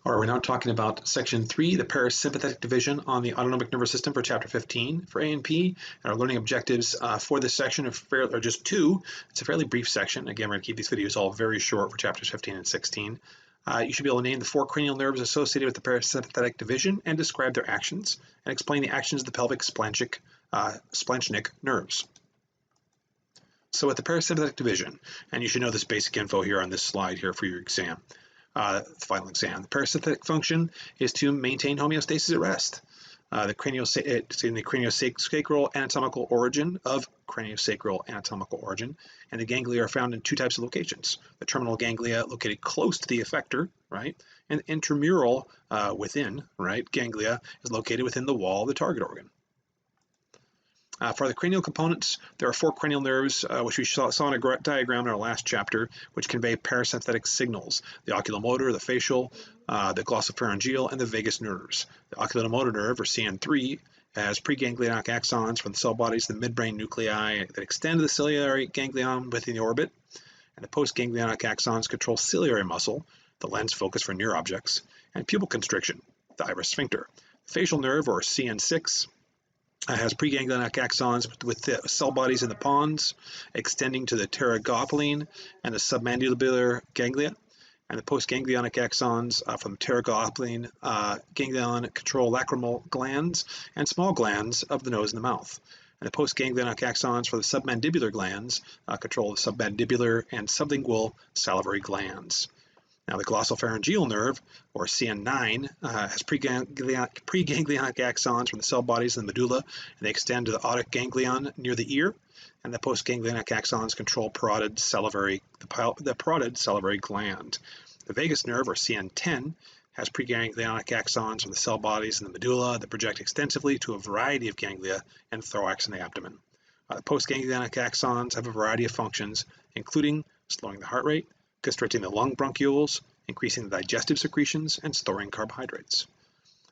All right, we're now talking about section 3, the parasympathetic division on the autonomic nervous system for chapter 15 for A and P. And our learning objectives for this section are just two. It's a fairly brief section. Again, we're going to keep these videos all very short for chapters 15 and 16. You should be able to name the 4 cranial nerves associated with the parasympathetic division and describe their actions, and explain the actions of the pelvic splanchnic nerves. So with the parasympathetic division, and you should know this basic info here on this slide here for your exam. Final exam. The parasympathetic function is to maintain homeostasis at rest. The craniosacral anatomical origin and the ganglia are found in 2 types of locations. The terminal ganglia located close to the effector, right? And the intramural ganglia is located within the wall of the target organ. For the cranial components, there are 4 cranial nerves, which we saw in a diagram in our last chapter, which convey parasympathetic signals: the oculomotor, the facial, the glossopharnygeal, and the vagus nerves. The oculomotor nerve, or CN3, has preganglionic axons from the cell bodies, the midbrain nuclei that extend to the ciliary ganglion within the orbit, and the postganglionic axons control ciliary muscle, the lens focus for near objects, and pupil constriction, the iris sphincter. The facial nerve, or CN6, has preganglionic axons with the cell bodies in the pons extending to the pterygopoline and the submandibular ganglia, and the postganglionic axons from the pterygopoline ganglion control lacrimal glands and small glands of the nose and the mouth. And the postganglionic axons for the submandibular glands control the submandibular and sublingual salivary glands. Now, the glossopharyngeal nerve, or CN9, has preganglionic axons from the cell bodies in the medulla, and they extend to the otic ganglion near the ear, and the postganglionic axons control the parotid salivary gland. The vagus nerve, or CN10, has preganglionic axons from the cell bodies in the medulla that project extensively to a variety of ganglia and thorax and the abdomen. The postganglionic axons have a variety of functions, including slowing the heart rate, constricting the lung bronchioles, increasing the digestive secretions, and storing carbohydrates.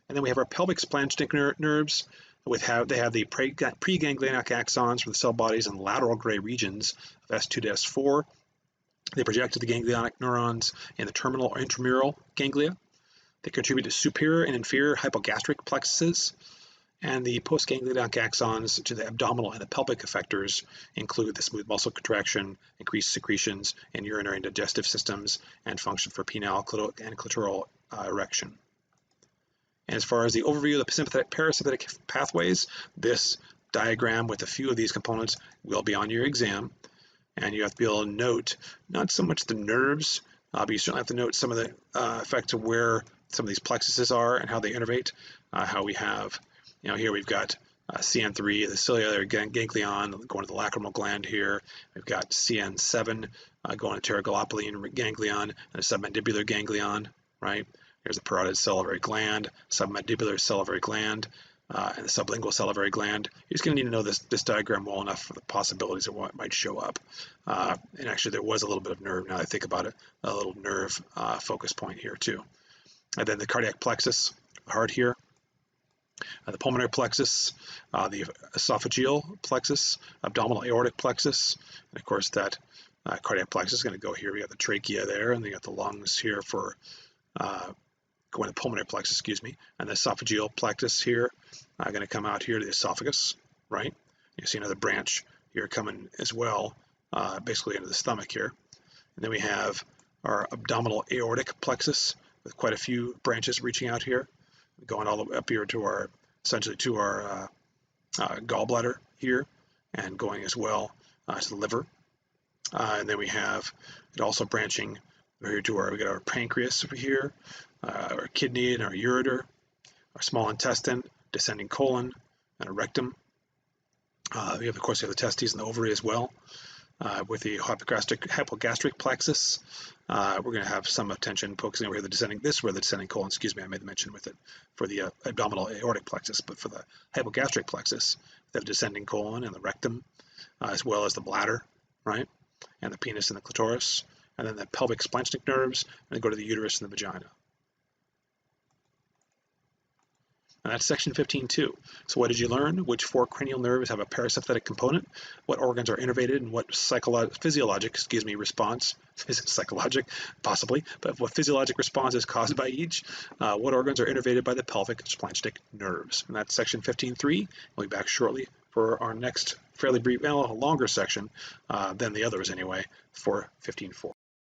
And then we have our pelvic splanchnic nerves. They have the preganglionic axons from the cell bodies in lateral gray regions of S2 to S4. They project to the ganglionic neurons in the terminal or intramural ganglia. They contribute to superior and inferior hypogastric plexuses. And the postganglionic axons to the abdominal and the pelvic effectors include the smooth muscle contraction, increased secretions in urinary and digestive systems, and function for penile and clitoral erection. And as far as the overview of the parasympathetic pathways, this diagram with a few of these components will be on your exam. And you have to be able to note not so much the nerves, but you certainly have to note some of the effects of where some of these plexuses are and how they innervate, how we have. Here we've got CN3, the ciliary ganglion, going to the lacrimal gland here. We've got CN7 going to pterygopoline ganglion and the submandibular ganglion, right? Here's the parotid salivary gland, submandibular salivary gland, and the sublingual salivary gland. You're just going to need to know this diagram well enough for the possibilities of what might show up. And actually, there was a little bit of nerve, now that I think about it, a little nerve focus point here too. And then the cardiac plexus, the heart here. The pulmonary plexus, the esophageal plexus, abdominal aortic plexus, and of course that cardiac plexus is going to go here. We got the trachea there, and we got the lungs here for going to the pulmonary plexus, and the esophageal plexus here, going to come out here to the esophagus, right? You see another branch here coming as well, basically into the stomach here. And then we have our abdominal aortic plexus with quite a few branches reaching out here, going all the way up here to essentially to our gallbladder here, and going as well to the liver. And then we have it also branching here to we got our pancreas over here, our kidney and our ureter, our small intestine, descending colon, and a rectum. We have, of course, the testes and the ovary as well. With the hypogastric plexus, we're going to have some attention focusing over here. This is where the descending colon, I made the mention with it for the abdominal aortic plexus, but for the hypogastric plexus, the descending colon and the rectum, as well as the bladder, right, and the penis and the clitoris, and then the pelvic splanchnic nerves, and then go to the uterus and the vagina. And that's section 15.2. So what did you learn? Which 4 cranial nerves have a parasympathetic component? What organs are innervated and what physiologic response, psychologic, possibly, but what physiologic response is caused by each? What organs are innervated by the pelvic and splanchnic nerves? And that's section 15.3. We'll be back shortly for our next fairly brief, well, longer section than the others anyway, for 15.4.